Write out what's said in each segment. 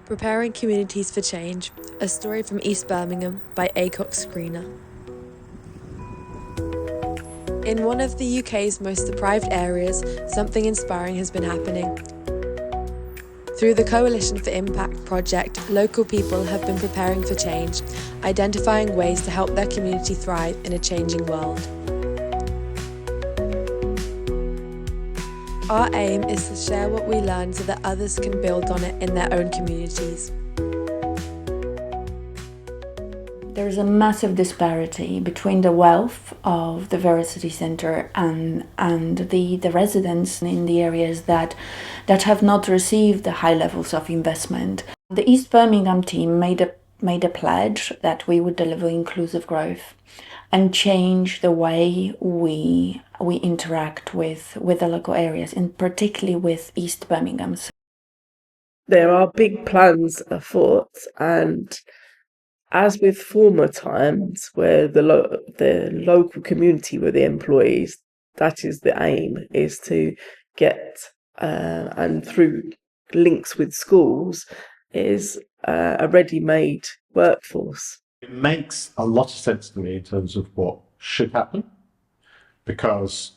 Preparing Communities for Change, a story from East Birmingham by Acocks Greener. In one of the UK's most deprived areas, something inspiring has been happening. Through the Coalition for Impact project, local people have been preparing for change, identifying ways to help their community thrive in a changing world. Our aim is to share what we learn so that others can build on it in their own communities. There is a massive disparity between the wealth of the various city centre and the residents in the areas that have not received the high levels of investment. The East Birmingham team made a pledge that we would deliver inclusive growth and change the way we interact with the local areas, and particularly with East Birmingham. There are big plans afoot, and as with former times where the local community were the employees, that is the aim, is to get, and through links with schools, is a ready-made workforce. It makes a lot of sense to me in terms of what should happen, because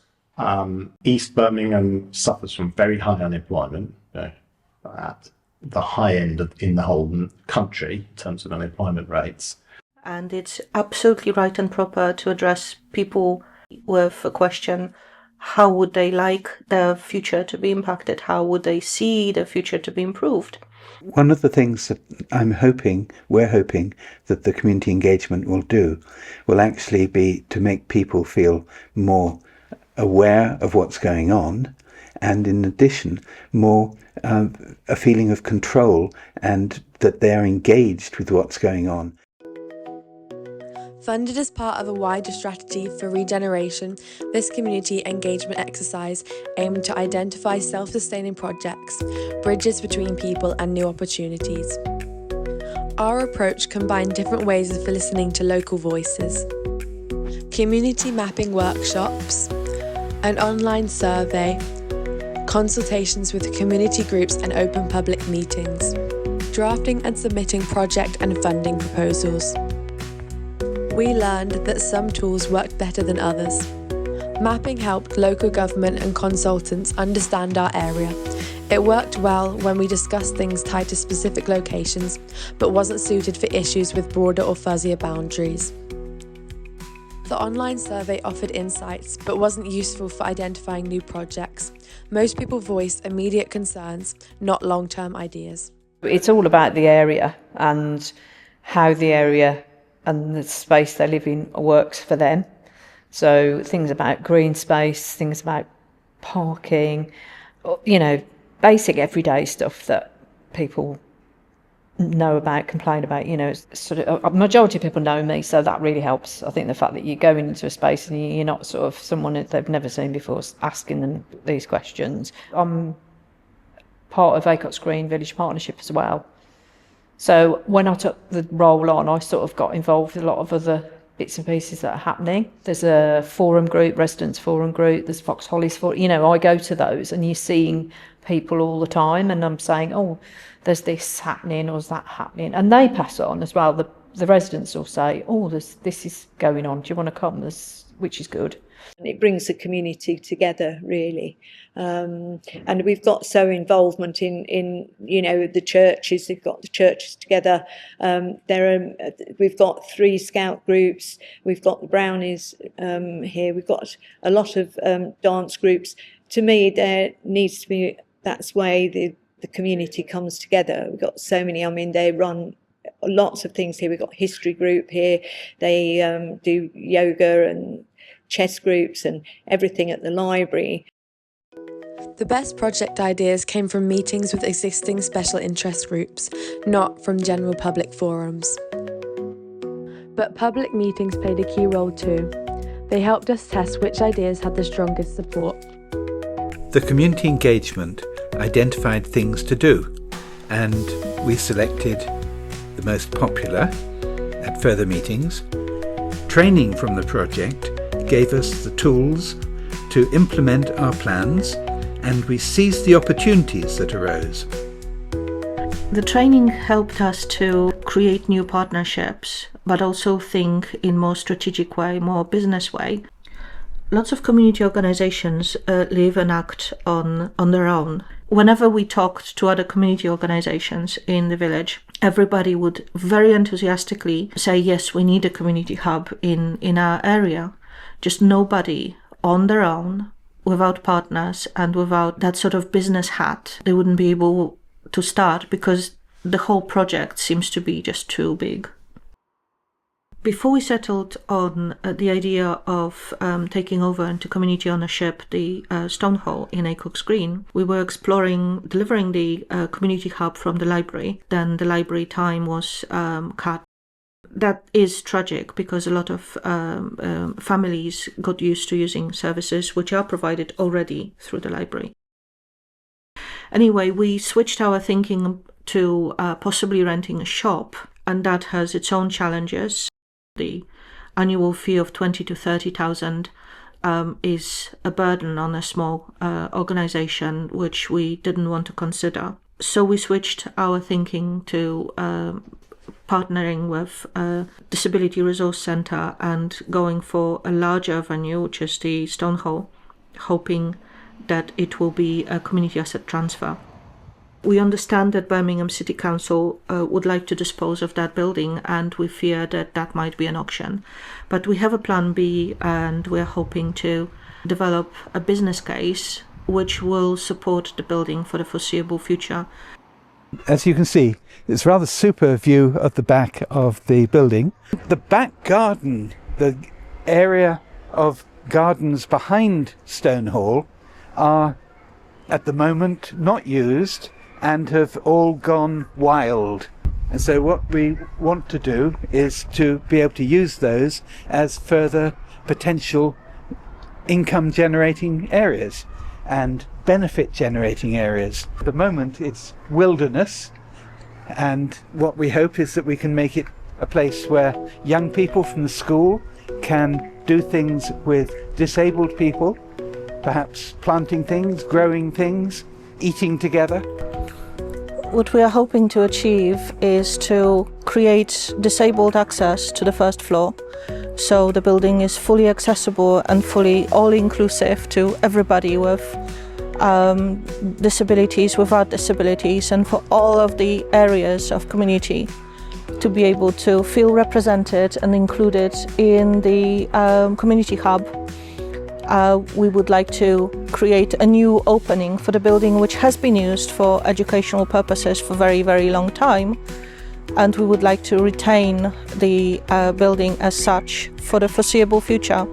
East Birmingham suffers from very high unemployment, at the high end in the whole country in terms of unemployment rates. And it's absolutely right and proper to address people with a question: how would they like their future to be impacted? How would they see their future to be improved? One of the things that we're hoping that the community engagement will do will actually be to make people feel more aware of what's going on, and in addition, more a feeling of control and that they're engaged with what's going on. Funded as part of a wider strategy for regeneration, this community engagement exercise aimed to identify self-sustaining projects, bridges between people and new opportunities. Our approach combined different ways of listening to local voices: community mapping workshops, an online survey, consultations with community groups and open public meetings, drafting and submitting project and funding proposals. We learned that some tools worked better than others. Mapping helped local government and consultants understand our area. It worked well when we discussed things tied to specific locations, but wasn't suited for issues with broader or fuzzier boundaries. The online survey offered insights, but wasn't useful for identifying new projects. Most people voiced immediate concerns, not long-term ideas. It's all about the area and how the area and the space they live in works for them. So things about green space, things about parking, basic everyday stuff that people know about, complain about. Sort of a majority of people know me, so that really helps. I think the fact that you're going into a space and you're not sort of someone that they've never seen before asking them these questions. I'm part of Acocks Green Village Partnership as well. So when I took the role on, I sort of got involved with a lot of other bits and pieces that are happening. There's a forum group, residents forum group, there's Fox Holly's forum, I go to those and you're seeing people all the time and I'm saying, oh, there's this happening or is that happening? And they pass on as well. The residents will say, oh, this is going on, do you want to come? Which is good. And it brings the community together, really. And we've got involvement in the churches. They've got the churches together. We've got 3 scout groups. We've got the Brownies here. We've got a lot of dance groups. To me, there needs to be, that's way the community comes together. We've got so many. They run lots of things here. We've got history group here. They do yoga and chess groups and everything at the library. The best project ideas came from meetings with existing special interest groups, not from general public forums. But public meetings played a key role too. They helped us test which ideas had the strongest support. The community engagement identified things to do, and we selected the most popular at further meetings. Training from the project gave us the tools to implement our plans, and we seized the opportunities that arose. The training helped us to create new partnerships, but also think in more strategic way, more business way. Lots of community organizations live and act on their own. Whenever we talked to other community organizations in the village, everybody would very enthusiastically say, yes, we need a community hub in our area. Just nobody on their own, without partners and without that sort of business hat, they wouldn't be able to start because the whole project seems to be just too big. Before we settled on the idea of taking over into community ownership the stone hall in Acocks Green, we were exploring delivering the community hub from the library. Then the library time was cut. That is tragic because a lot of families got used to using services which are provided already through the library. Anyway, we switched our thinking to possibly renting a shop, and that has its own challenges. The annual fee of 20 to 30,000 is a burden on a small organization, which we didn't want to consider. So we switched our thinking to partnering with a Disability Resource Centre and going for a larger venue, which is the Stone Hall, hoping that it will be a community asset transfer. We understand that Birmingham City Council would like to dispose of that building, and we fear that that might be an auction. But we have a plan B, and we're hoping to develop a business case which will support the building for the foreseeable future. As you can see, it's a rather super view of the back of the building. The back garden, the area of gardens behind Stone Hall, are at the moment not used and have all gone wild. And so what we want to do is to be able to use those as further potential income generating areas and benefit generating areas. At the moment it's wilderness, and what we hope is that we can make it a place where young people from the school can do things with disabled people, perhaps planting things, growing things, eating together. What we are hoping to achieve is to create disabled access to the first floor, so the building is fully accessible and fully all-inclusive to everybody with disabilities, without disabilities, and for all of the areas of community to be able to feel represented and included in the community hub. We would like to create a new opening for the building, which has been used for educational purposes for very, very long time. And we would like to retain the building as such for the foreseeable future.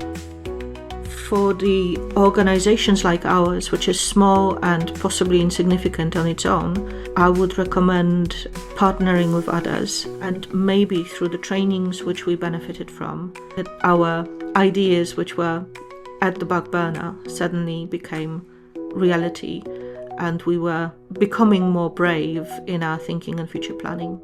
For the organizations like ours, which is small and possibly insignificant on its own, I would recommend partnering with others, and maybe through the trainings which we benefited from, that our ideas which were at the back burner suddenly became reality, and we were becoming more brave in our thinking and future planning.